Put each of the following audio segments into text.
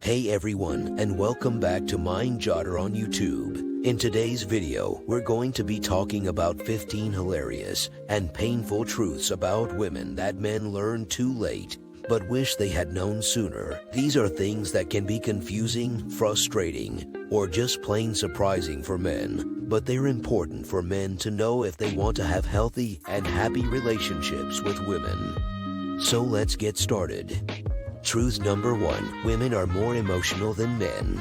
Hey everyone, and welcome back to Mind Jotter on YouTube. In today's video, we're going to be talking about 15 hilarious and painful truths about women that men learn too late but wish they had known sooner. These are things that can be confusing, frustrating, or just plain surprising for men, but they're important for men to know if they want to have healthy and happy relationships with women. So let's get started. Truth number 1. Women are more emotional than men.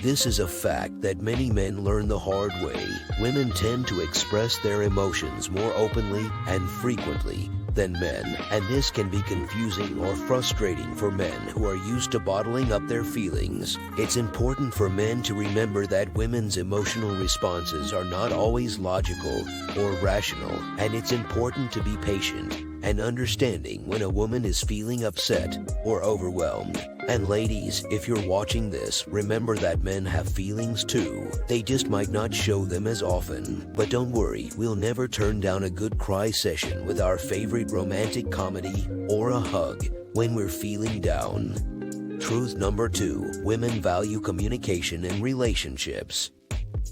This is a fact that many men learn the hard way. Women tend to express their emotions more openly and frequently than men, and this can be confusing or frustrating for men who are used to bottling up their feelings. It's important for men to remember that women's emotional responses are not always logical or rational, and it's important to be patient and understanding when a woman is feeling upset or overwhelmed. And ladies, if you're watching this, remember that men have feelings too. They just might not show them as often. But don't worry, we'll never turn down a good cry session with our favorite romantic comedy or a hug when we're feeling down. Truth number 2. Women value communication in relationships.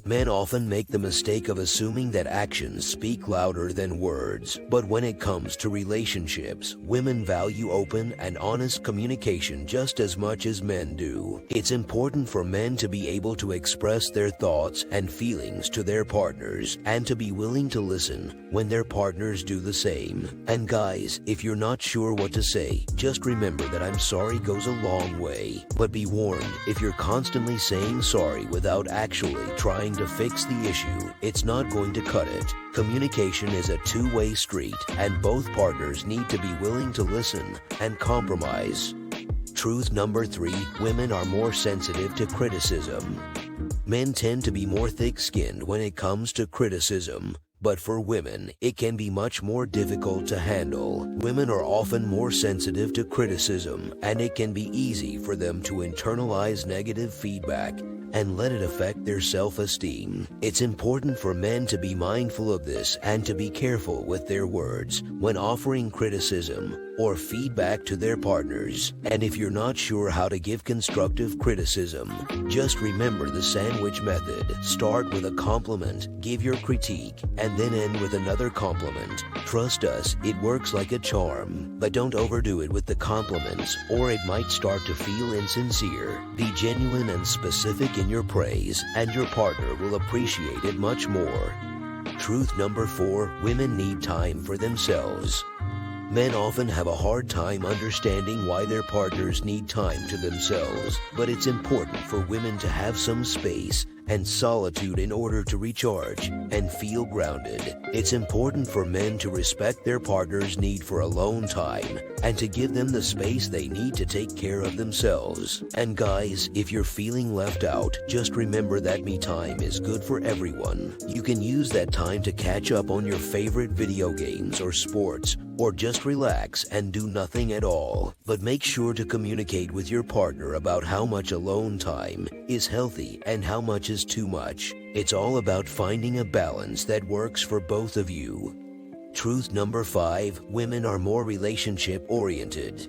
Men often make the mistake of assuming that actions speak louder than words, but when it comes to relationships, women value open and honest communication just as much as men do. It's important for men to be able to express their thoughts and feelings to their partners, and to be willing to listen when their partners do the same. And guys, if you're not sure what to say, just remember that I'm sorry goes a long way. But be warned, if you're constantly saying sorry without actually trying to fix the issue, it's not going to cut it. Communication is a two-way street, and both partners need to be willing to listen and compromise. Truth number 3. Women are more sensitive to criticism. Men tend to be more thick-skinned when it comes to criticism, but for women, it can be much more difficult to handle. Women are often more sensitive to criticism, and it can be easy for them to internalize negative feedback and let it affect their self-esteem. It's important for men to be mindful of this and to be careful with their words when offering criticism or feedback to their partners. And if you're not sure how to give constructive criticism, just remember the sandwich method. Start with a compliment, give your critique, and then end with another compliment. Trust us, it works like a charm. But don't overdo it with the compliments, or it might start to feel insincere. Be genuine and specific in your praise, and your partner will appreciate it much more. Truth number 4. Women need time for themselves. Men often have a hard time understanding why their partners need time to themselves, but it's important for women to have some space and solitude in order to recharge and feel grounded. It's important for men to respect their partner's need for alone time and to give them the space they need to take care of themselves. And guys, if you're feeling left out, just remember that me time is good for everyone. You can use that time to catch up on your favorite video games or sports, or just relax and do nothing at all. But make sure to communicate with your partner about how much alone time is healthy and how much is too much. It's all about finding a balance that works for both of you. Truth number 5. Women are more relationship-oriented.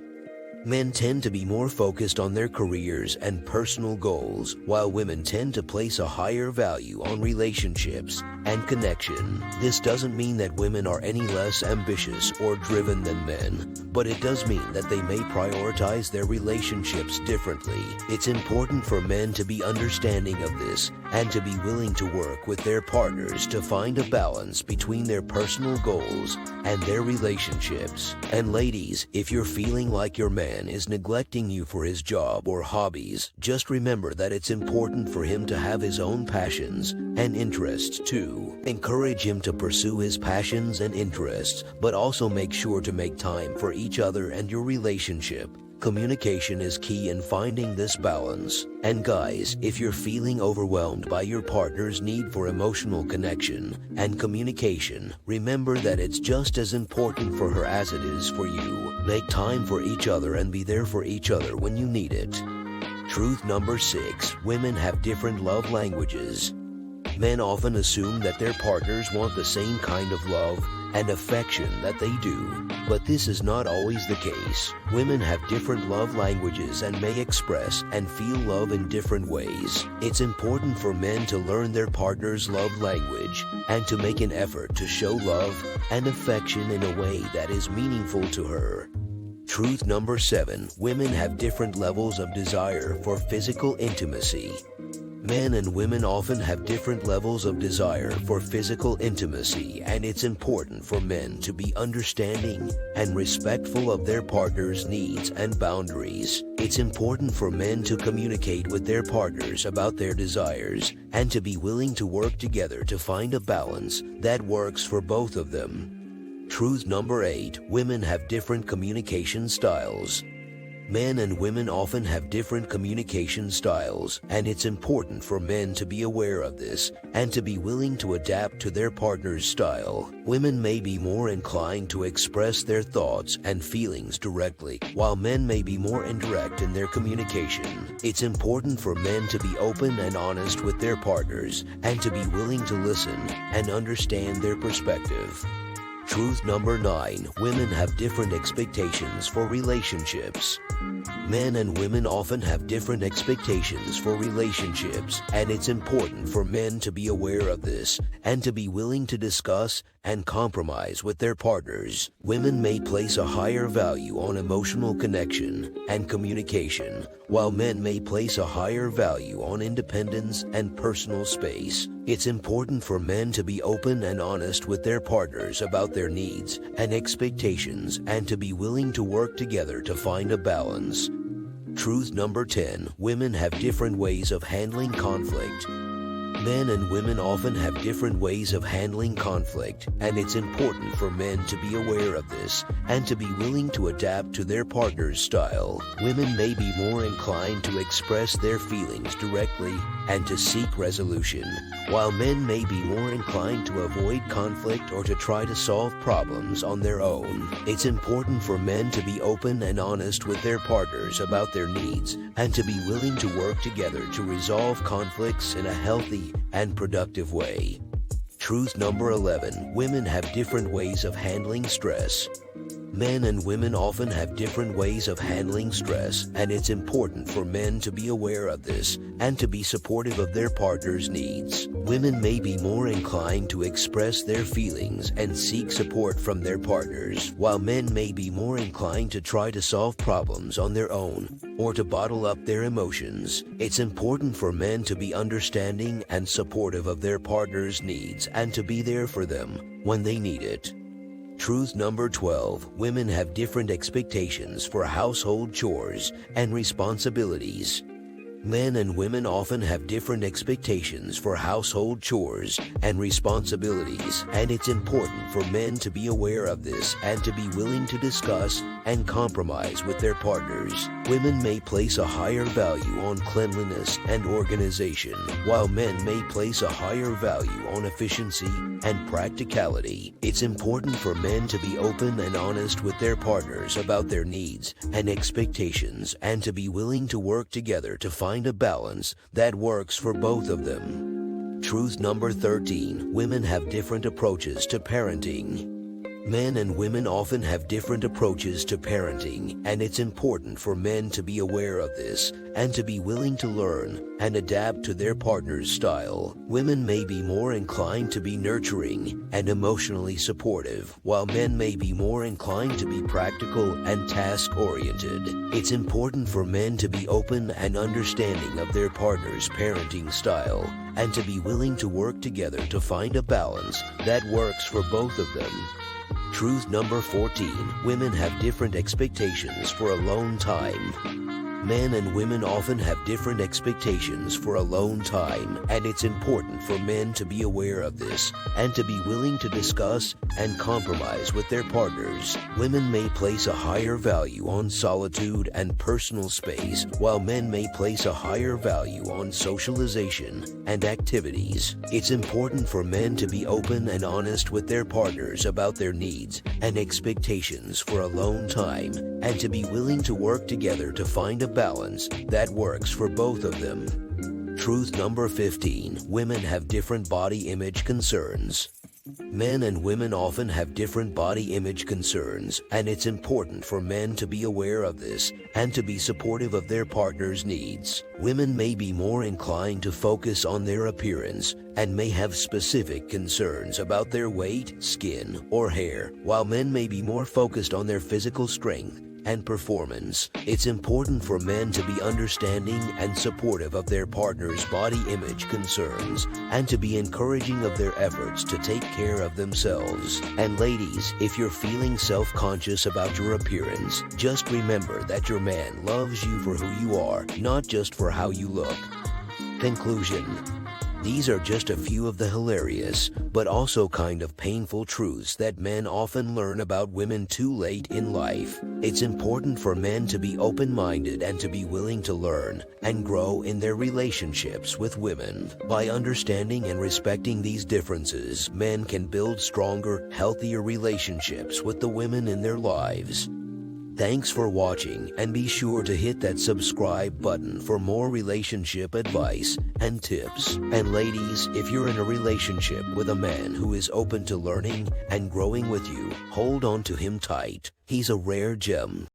Men tend to be more focused on their careers and personal goals, while women tend to place a higher value on relationships and connection. This doesn't mean that women are any less ambitious or driven than men, but it does mean that they may prioritize their relationships differently. It's important for men to be understanding of this and to be willing to work with their partners to find a balance between their personal goals and their relationships. And ladies, if you're feeling like your man is neglecting you for his job or hobbies, just remember that it's important for him to have his own passions and interests too. Encourage him to pursue his passions and interests, but also make sure to make time for each other and your relationship. Communication is key in finding this balance. And guys, if you're feeling overwhelmed by your partner's need for emotional connection and communication, remember that it's just as important for her as it is for you. Make time for each other and be there for each other when you need it. Truth number 6. Women have different love languages. Men often assume that their partners want the same kind of love and affection that they do. But this is not always the case. Women have different love languages and may express and feel love in different ways. It's important for men to learn their partner's love language and to make an effort to show love and affection in a way that is meaningful to her. Truth number 7. Women have different levels of desire for physical intimacy. Men and women often have different levels of desire for physical intimacy, and it's important for men to be understanding and respectful of their partner's needs and boundaries. It's important for men to communicate with their partners about their desires and to be willing to work together to find a balance that works for both of them. Truth number 8. Women have different communication styles. Men and women often have different communication styles, and it's important for men to be aware of this and to be willing to adapt to their partner's style. Women may be more inclined to express their thoughts and feelings directly, while men may be more indirect in their communication. It's important for men to be open and honest with their partners and to be willing to listen and understand their perspective. Truth number 9. Women have different expectations for relationships. Men and women often have different expectations for relationships, and it's important for men to be aware of this and to be willing to discuss and compromise with their partners. Women may place a higher value on emotional connection and communication, while men may place a higher value on independence and personal space. It's important for men to be open and honest with their partners about their needs and expectations and to be willing to work together to find a balance. Truth number 10. Women have different ways of handling conflict. Men and women often have different ways of handling conflict, and it's important for men to be aware of this and to be willing to adapt to their partner's style. Women may be more inclined to express their feelings directly and to seek resolution, while men may be more inclined to avoid conflict or to try to solve problems on their own. It's important for men to be open and honest with their partners about their needs and to be willing to work together to resolve conflicts in a healthy and productive way. Truth number 11. Women have different ways of handling stress. Men and women often have different ways of handling stress, and it's important for men to be aware of this and to be supportive of their partner's needs. Women may be more inclined to express their feelings and seek support from their partners, while men may be more inclined to try to solve problems on their own or to bottle up their emotions. It's important for men to be understanding and supportive of their partner's needs and to be there for them when they need it. Truth number 12. Women have different expectations for household chores and responsibilities. Men and women often have different expectations for household chores and responsibilities, and it's important for men to be aware of this and to be willing to discuss and compromise with their partners. Women may place a higher value on cleanliness and organization, while men may place a higher value on efficiency and practicality. It's important for men to be open and honest with their partners about their needs and expectations and to be willing to work together to find a balance that works for both of them. Truth number 13. Women have different approaches to parenting. Men and women often have different approaches to parenting, and it's important for men to be aware of this and to be willing to learn and adapt to their partner's style. Women may be more inclined to be nurturing and emotionally supportive, while men may be more inclined to be practical and task-oriented. It's important for men to be open and understanding of their partner's parenting style and to be willing to work together to find a balance that works for both of them. Truth number 14. Women have different expectations for alone time. Men and women often have different expectations for alone time, and it's important for men to be aware of this and to be willing to discuss and compromise with their partners. Women may place a higher value on solitude and personal space, while men may place a higher value on socialization and activities. It's important for men to be open and honest with their partners about their needs and expectations for alone time, and to be willing to work together to find a balance that works for both of them. Truth number 15. Women have different body image concerns. Men and women often have different body image concerns, and it's important for men to be aware of this and to be supportive of their partner's needs. Women may be more inclined to focus on their appearance and may have specific concerns about their weight, skin, or hair, while men may be more focused on their physical strength and performance. It's important for men to be understanding and supportive of their partner's body image concerns and to be encouraging of their efforts to take care of themselves. And ladies, if you're feeling self-conscious about your appearance, just remember that your man loves you for who you are, not just for how you look. Conclusion. These are just a few of the hilarious, but also kind of painful truths that men often learn about women too late in life. It's important for men to be open-minded and to be willing to learn and grow in their relationships with women. By understanding and respecting these differences, men can build stronger, healthier relationships with the women in their lives. Thanks for watching, and be sure to hit that subscribe button for more relationship advice and tips. And ladies, if you're in a relationship with a man who is open to learning and growing with you, hold on to him tight. He's a rare gem.